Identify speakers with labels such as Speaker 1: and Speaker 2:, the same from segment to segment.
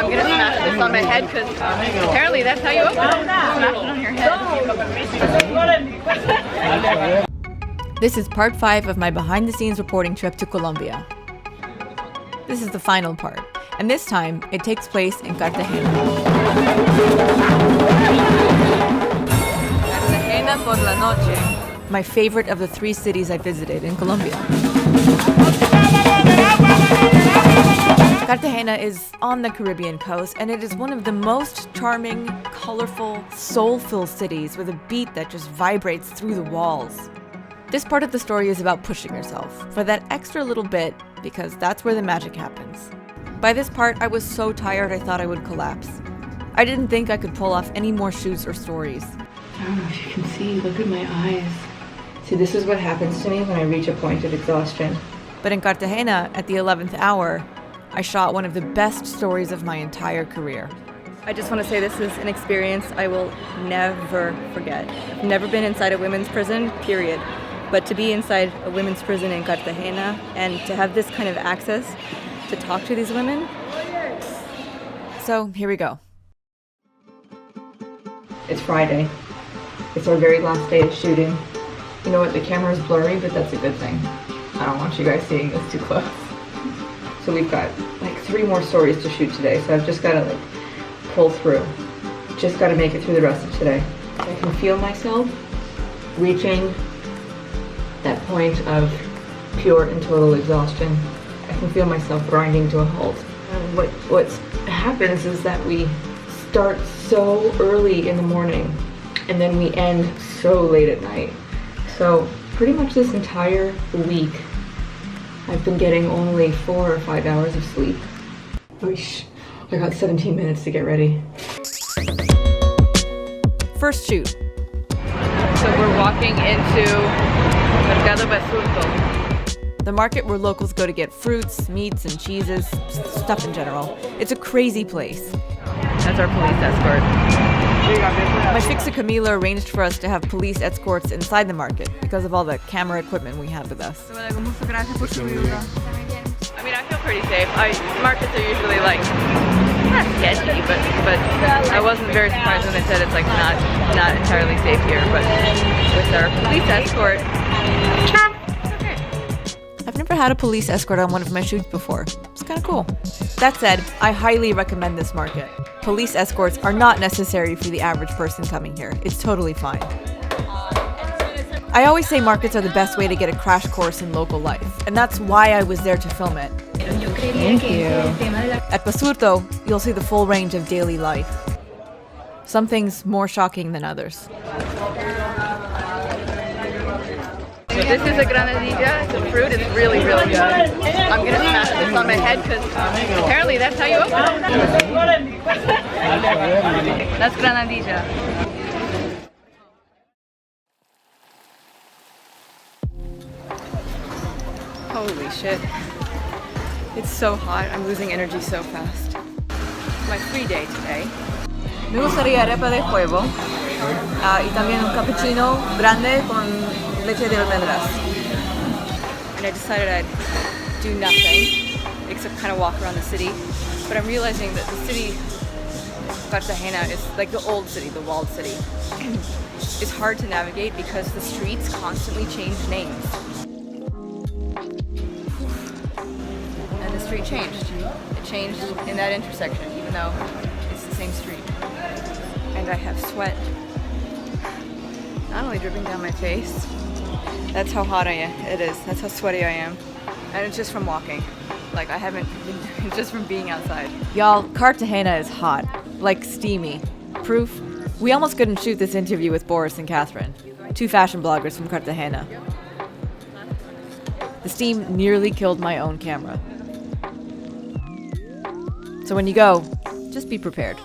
Speaker 1: I'm gonna smash this on my head because apparently that's how you open it. Smash it on your head.
Speaker 2: This is part 5 of my behind-the-scenes reporting trip to Colombia. This is the final part, and this time it takes place in Cartagena. Cartagena por la noche, my favorite of the 3 cities I visited in Colombia. Cartagena is on the Caribbean coast, and it is one of the most charming, colorful, soulful cities with a beat that just vibrates through the walls. This part of the story is about pushing yourself for that extra little bit, because that's where the magic happens. By this part, I was so tired I thought I would collapse. I didn't think I could pull off any more shoots or stories.
Speaker 1: I don't know if you can see, look at my eyes. See, this is what happens to me when I reach a point of exhaustion.
Speaker 2: But in Cartagena, at the 11th hour, I shot one of the best stories of my entire career. I just want to say this is an experience I will never forget. I've never been inside a women's prison, period. But to be inside a women's prison in Cartagena and to have this kind of access to talk to these women. So here we go.
Speaker 1: It's Friday. It's our very last day of shooting. You know what, the camera is blurry, but that's a good thing. I don't want you guys seeing this too close. So we've got like 3 more stories to shoot today, so I've just got to pull through. Just got to make it through the rest of today. I can feel myself reaching that point of pure and total exhaustion. I can feel myself grinding to a halt. And what happens is that we start so early in the morning and then we end so late at night. So pretty much this entire week I've been getting only 4 or 5 hours of sleep. Oish, I got 17 minutes to get ready.
Speaker 2: First shoot.
Speaker 1: So we're walking into
Speaker 2: The market where locals go to get fruits, meats, and cheeses, stuff in general. It's a crazy place.
Speaker 1: That's our police escort.
Speaker 2: My fixa Camila arranged for us to have police escorts inside the market because of all the camera equipment we have with us.
Speaker 1: I mean, I feel pretty safe. Markets are usually not sketchy, but I wasn't very surprised when they said it's not entirely safe here. But with our police escort, it's okay.
Speaker 2: I've never had a police escort on one of my shoots before. It's kind of cool. That said, I highly recommend this market. Police escorts are not necessary for the average person coming here. It's totally fine. I always say markets are the best way to get a crash course in local life, and that's why I was there to film it.
Speaker 1: Thank you.
Speaker 2: At Basurto, you'll see the full range of daily life. Some things more shocking than others.
Speaker 1: This is a granadilla. The fruit is really, really good. I'm gonna smash this on my head because apparently that's how you open it. That's granadilla. Holy shit. It's so hot. I'm losing energy so fast. It's my free day today.
Speaker 2: Me gustaría arepa de huevo y también un cappuccino grande con leche de almendras.
Speaker 1: And I decided I'd do nothing except kind of walk around the city. But I'm realizing that the city, Cartagena, is like the old city, the walled city. It's hard to navigate because the streets constantly change names. And the street changed. It changed in that intersection, even though it's the same street. And I have sweat not only dripping down my face, that's how hot it is. That's how sweaty I am. And it's just from walking. I haven't been, just from being outside.
Speaker 2: Y'all, Cartagena is hot. Steamy. Proof? We almost couldn't shoot this interview with Boris and Catherine, 2 fashion bloggers from Cartagena. The steam nearly killed my own camera. So when you go, just be prepared.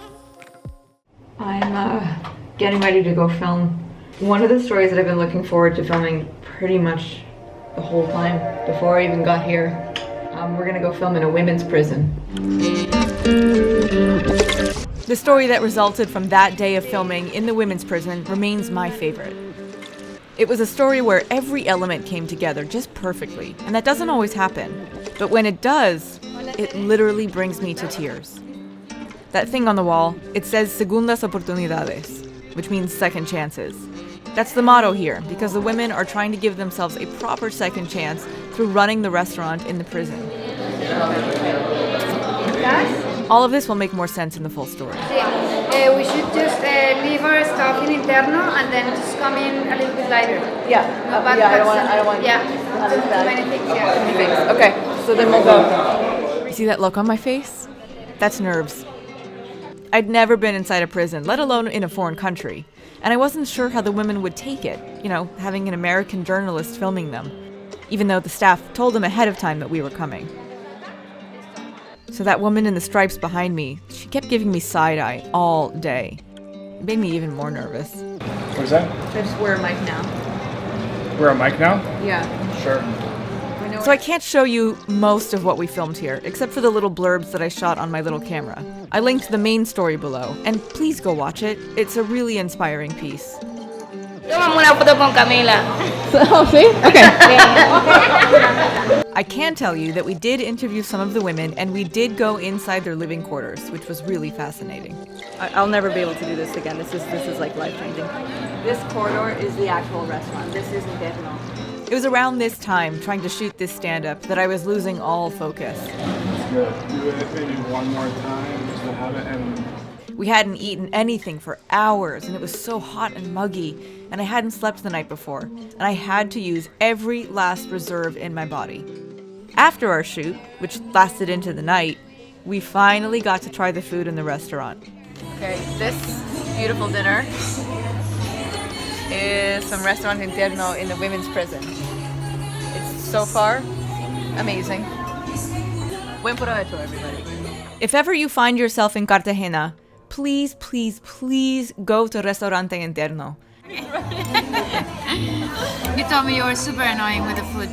Speaker 1: I'm getting ready to go film one of the stories that I've been looking forward to filming pretty much the whole time before I even got here. We're gonna go film in a women's prison.
Speaker 2: The story that resulted from that day of filming in the women's prison remains my favorite. It was a story where every element came together just perfectly, and that doesn't always happen. But when it does, it literally brings me to tears. That thing on the wall, it says segundas oportunidades, which means second chances. That's the motto here, because the women are trying to give themselves a proper second chance through running the restaurant in the prison. All of this will make more sense in the full story.
Speaker 3: We should just leave our stuff in interno and then just come in a little bit later.
Speaker 2: Yeah,
Speaker 3: I don't want too many things. Yeah.
Speaker 2: Okay, so then we'll go. You see that look on my face? That's nerves. I'd never been inside a prison, let alone in a foreign country. And I wasn't sure how the women would take it, having an American journalist filming them, even though the staff told them ahead of time that we were coming. So that woman in the stripes behind me, she kept giving me side-eye all day. It made me even more nervous.
Speaker 4: What is that?
Speaker 1: I just wear a mic now.
Speaker 4: We're a mic now?
Speaker 1: Yeah.
Speaker 4: Sure.
Speaker 2: So I can't show you most of what we filmed here, except for the little blurbs that I shot on my little camera. I linked the main story below, and please go watch it. It's a really inspiring piece.
Speaker 3: Tomamos una foto con Camila.
Speaker 2: Oh, see? Okay. I can tell you that we did interview some of the women, and we did go inside their living quarters, which was really fascinating. I'll never be able to do this again. This is like life-changing. This corridor is the actual restaurant. This is Interno. It was around this time, trying to shoot this stand-up, that I was losing all focus.
Speaker 4: It's good. Do it maybe one more time just to have it and...
Speaker 2: We hadn't eaten anything for hours, and it was so hot and muggy, and I hadn't slept the night before, and I had to use every last reserve in my body. After our shoot, which lasted into the night, we finally got to try the food in the restaurant. Okay, this beautiful dinner is from Restaurant Interno in the women's prison. It's so far amazing. Buen provecho, everybody. If ever you find yourself in Cartagena, please, please, please go to Restaurante Interno.
Speaker 3: You told me you were super annoying with the food.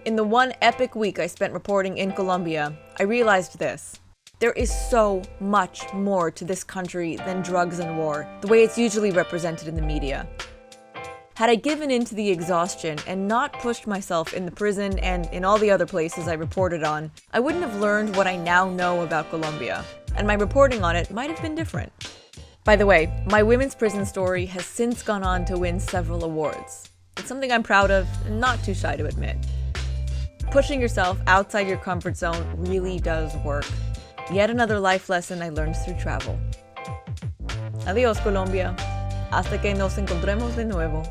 Speaker 2: In the one epic week I spent reporting in Colombia, I realized this. There is so much more to this country than drugs and war, the way it's usually represented in the media. Had I given in to the exhaustion and not pushed myself in the prison and in all the other places I reported on, I wouldn't have learned what I now know about Colombia, and my reporting on it might have been different. By the way, my women's prison story has since gone on to win several awards. It's something I'm proud of and not too shy to admit. Pushing yourself outside your comfort zone really does work. Yet another life lesson I learned through travel. Adiós, Colombia. Hasta que nos encontremos de nuevo.